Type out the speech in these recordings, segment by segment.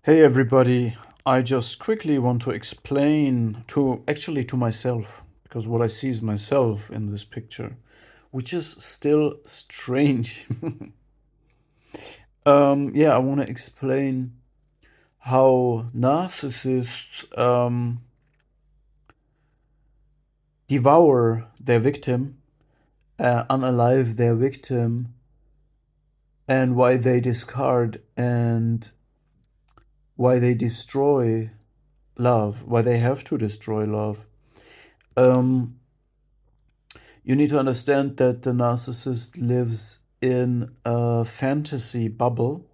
Hey everybody, I just quickly want to explain to myself, because what I see is myself in this picture, which is still strange. Yeah, I want to explain how narcissists devour their victim, unalive their victim, and why they discard and why they destroy love, why they have to destroy love. Um, You need to understand that the narcissist lives in a fantasy bubble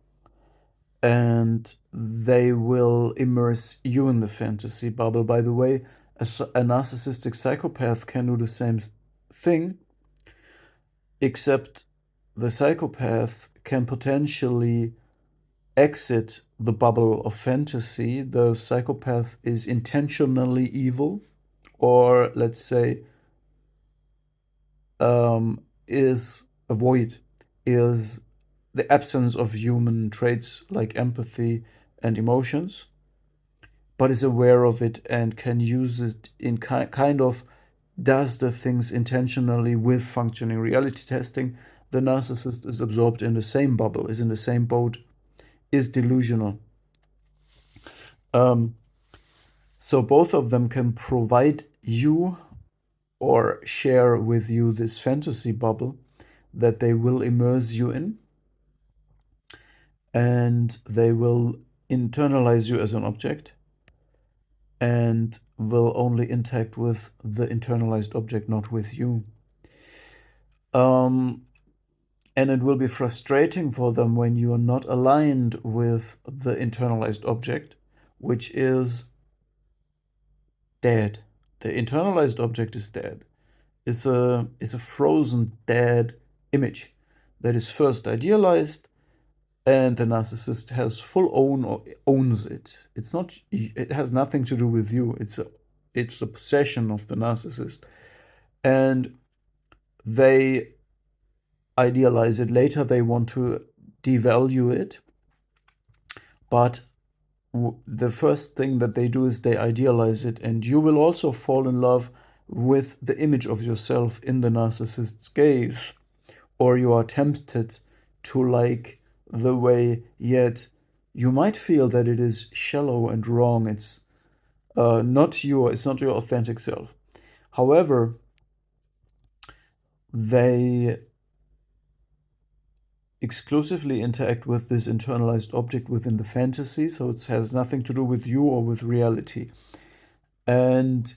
and they will immerse you in the fantasy bubble. By the way, a narcissistic psychopath can do the same thing, except the psychopath can potentially exit the bubble of fantasy. The psychopath is intentionally evil, or let's say, is a void, is the absence of human traits like empathy and emotions, but is aware of it and can use it in kind of does the things intentionally with functioning reality testing. The narcissist is absorbed in the same bubble, is in the same boat, is delusional. Um, so both of them can provide you or share with you this fantasy bubble that they will immerse you in, and they will internalize you as an object and will only interact with the internalized object, not with you. Um, and it will be frustrating for them when you are not aligned with the internalized object, which is dead. The internalized object is dead. Is a frozen dead image that is first idealized, and the narcissist has full own or owns it. It's not. It has nothing to do with you. It's a possession of the narcissist, and they idealize it. Later, they want to devalue it, but the first thing that they do is they idealize it, and you will also fall in love with the image of yourself in the narcissist's gaze, or you are tempted to like the way, yet you might feel that it is shallow and wrong. It's not your authentic self. However, they exclusively interact with this internalized object within the fantasy, so it has nothing to do with you or with reality. And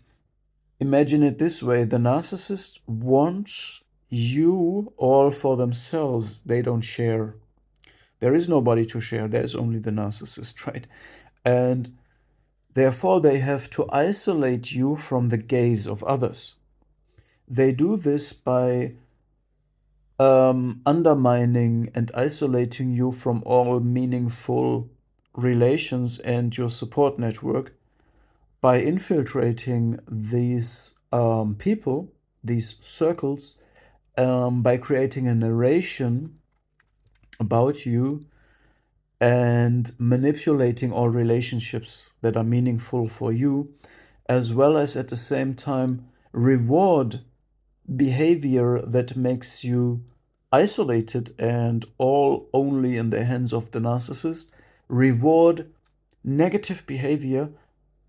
imagine it this way: the narcissist wants you all for themselves, they don't share. There is nobody to share, there's only the narcissist, right? And therefore, they have to isolate you from the gaze of others. They do this by undermining and isolating you from all meaningful relations and your support network by infiltrating these people, these circles, by creating a narration about you and manipulating all relationships that are meaningful for you, as well as at the same time reward behavior that makes you isolated and all only in the hands of the narcissist, reward negative behavior,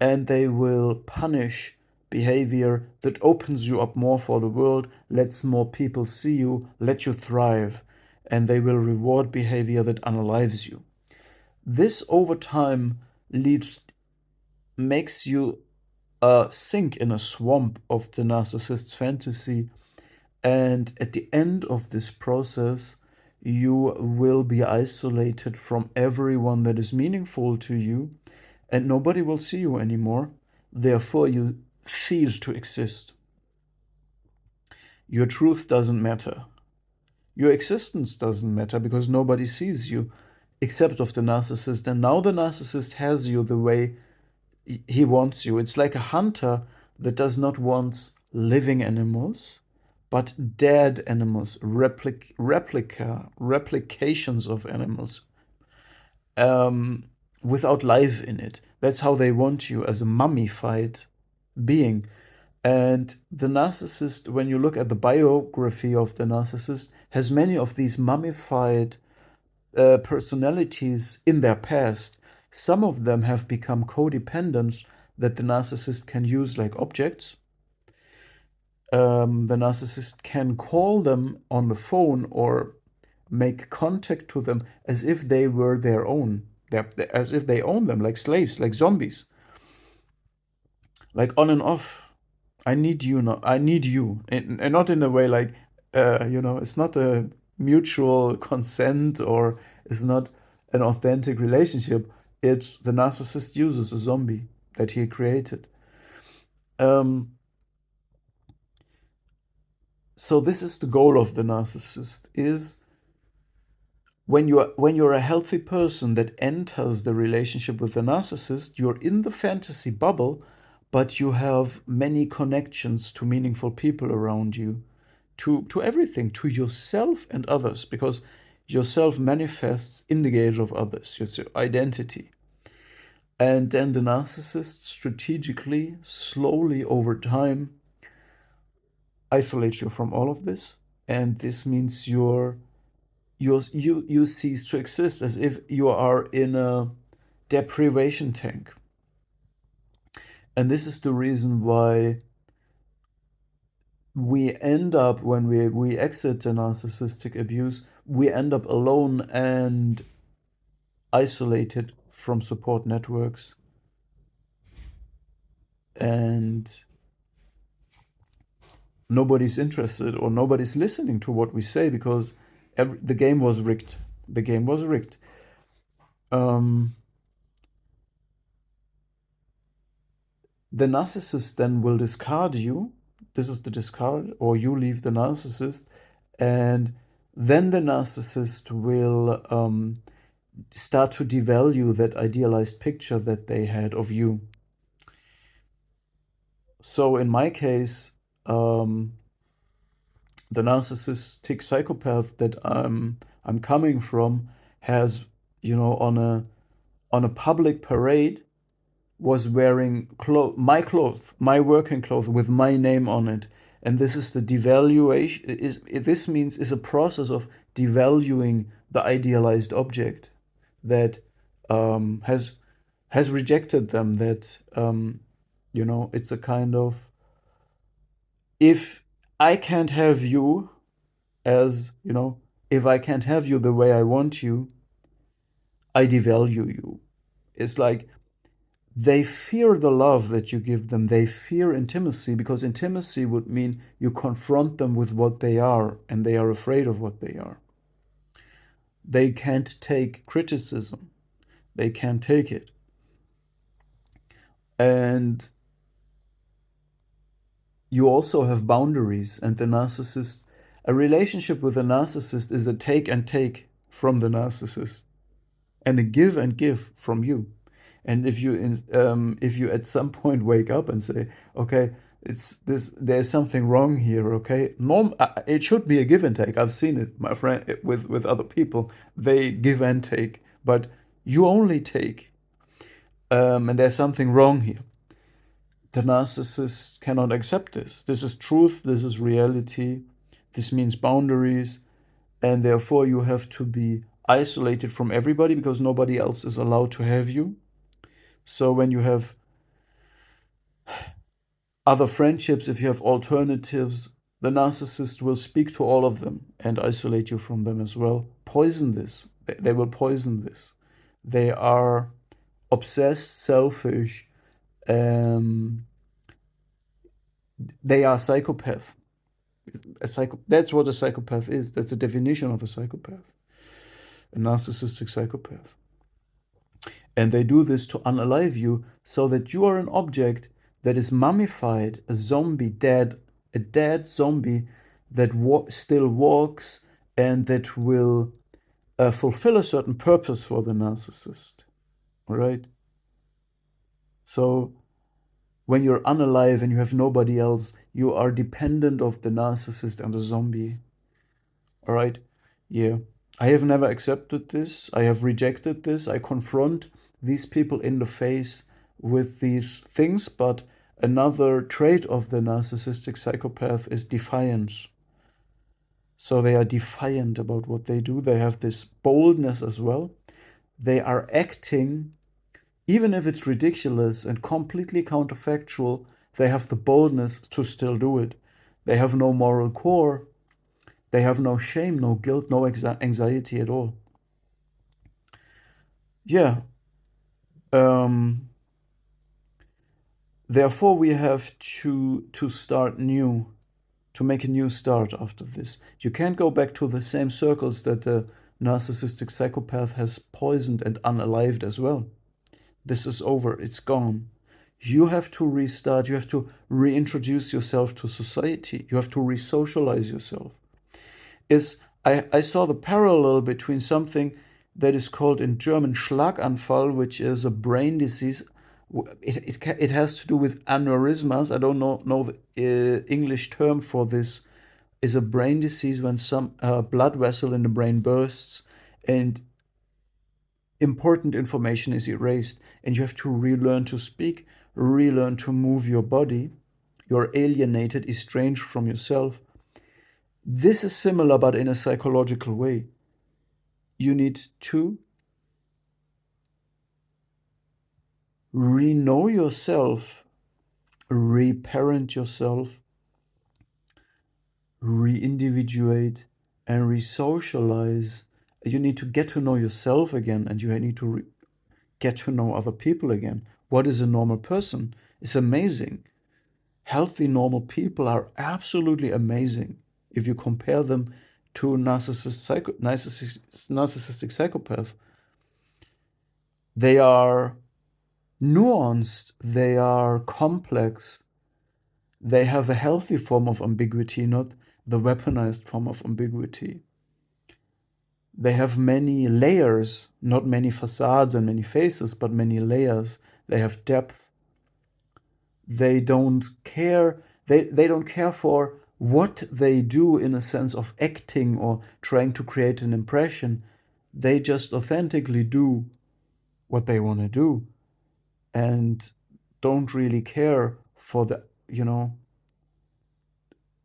and they will punish behavior that opens you up more for the world, lets more people see you, let you thrive, and they will reward behavior that unalives you. This over time makes you sink in a swamp of the narcissist's fantasy, and at the end of this process, you will be isolated from everyone that is meaningful to you, and nobody will see you anymore. Therefore, you cease to exist. Your truth doesn't matter. Your existence doesn't matter because nobody sees you except of the narcissist. And now the narcissist has you the way he wants you. It's like a hunter that does not want living animals, but dead animals, replications of animals. without life in it. That's how they want you, as a mummified being. And the narcissist, when you look at the biography of the narcissist, has many of these mummified personalities in their past. Some of them have become codependents that the narcissist can use like objects. The narcissist can call them on the phone or make contact to them as if they were their own, as if they own them, like slaves, like zombies, like on and off. I need you, no, I need you, and not in a way like, it's not a mutual consent or it's not an authentic relationship. It's the narcissist uses a zombie that he created. Um, so this is the goal of the narcissist: is when you're a healthy person that enters the relationship with the narcissist, you're in the fantasy bubble, but you have many connections to meaningful people around you, to everything, to yourself and others, because yourself manifests in the gaze of others. It's your identity. And then the narcissist strategically, slowly over time, isolates you from all of this. And this means you cease to exist, as if you are in a deprivation tank. And this is the reason why we end up, when we exit the narcissistic abuse, we end up alone and isolated from support networks. And nobody's interested or nobody's listening to what we say, because the game was rigged. The game was rigged. The narcissist then will discard you. This is the discard, or you leave the narcissist, and then the narcissist will start to devalue that idealized picture that they had of you. So in my case, the narcissistic psychopath that I'm coming from has, on a public parade, was wearing my working clothes with my name on it, and this is the devaluation. This means is a process of devaluing the idealized object that has rejected them. That it's a kind of, if I can't have you, as if I can't have you the way I want you, I devalue you. It's like they fear the love that you give them. They fear intimacy, because intimacy would mean you confront them with what they are, and they are afraid of what they are. They can't take criticism. They can't take it. And you also have boundaries. And a relationship with a narcissist is a take and take from the narcissist, and a give and give from you. And if you at some point wake up and say, okay, there's something wrong here, okay, it should be a give and take. I've seen it, my friend, with other people. They give and take, but you only take, and there's something wrong here. The narcissist cannot accept this. This is truth. This is reality. This means boundaries, and therefore you have to be isolated from everybody, because nobody else is allowed to have you. So when you have other friendships, if you have alternatives, the narcissist will speak to all of them and isolate you from them as well. Poison this. They will poison this. They are obsessed, selfish. They are psychopath. That's what a psychopath is. That's the definition of a psychopath. A narcissistic psychopath. And they do this to unalive you, so that you are an object that is mummified, a zombie, a dead zombie that still walks, and that will fulfill a certain purpose for the narcissist. All right? So when you're unalive and you have nobody else, you are dependent of the narcissist and the zombie. All right? Yeah. I have never accepted this. I have rejected this. I confront these people in the face with these things. But another trait of the narcissistic psychopath is defiance. So they are defiant about what they do. They have this boldness as well. They are acting, even if it's ridiculous and completely counterfactual, they have the boldness to still do it. They have no moral core. They have no shame, no guilt, no anxiety at all. Yeah. Um, Therefore, we have to start new, to make a new start after this. You can't go back to the same circles that the narcissistic psychopath has poisoned and unalived as well. This is over, it's gone. You have to restart, you have to reintroduce yourself to society, you have to re-socialize yourself. I saw the parallel between something that is called in German Schlaganfall, which is a brain disease. It has to do with aneurysmas. I don't know the English term for this. Is a brain disease when some blood vessel in the brain bursts and important information is erased, and you have to relearn to speak, relearn to move your body. You're alienated, estranged from yourself. This is similar, but in a psychological way. You need to re-know yourself, reparent yourself, re-individuate, and re-socialize. You need to get to know yourself again, and you need to get to know other people again. What is a normal person? It's amazing. Healthy, normal people are absolutely amazing if you compare them to narcissistic psychopath. They are nuanced, they are complex, they have a healthy form of ambiguity, not the weaponized form of ambiguity. They have many layers, not many facades and many faces, but many layers. They have depth. They don't care. They don't care for what they do in a sense of acting or trying to create an impression. They just authentically do what they want to do and don't really care for the,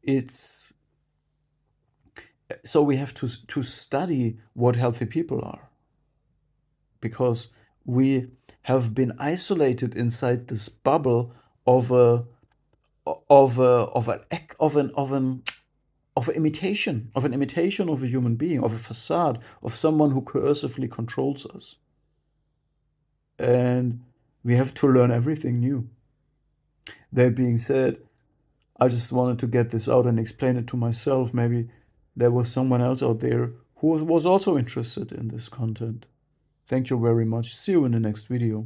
it's so we have to study what healthy people are, because we have been isolated inside this bubble of a of a of an of an imitation of a human being, of a facade, of someone who coercively controls us. And we have to learn everything new. That being said, I just wanted to get this out and explain it to myself. Maybe there was someone else out there who was also interested in this content. Thank you very much. See you in the next video.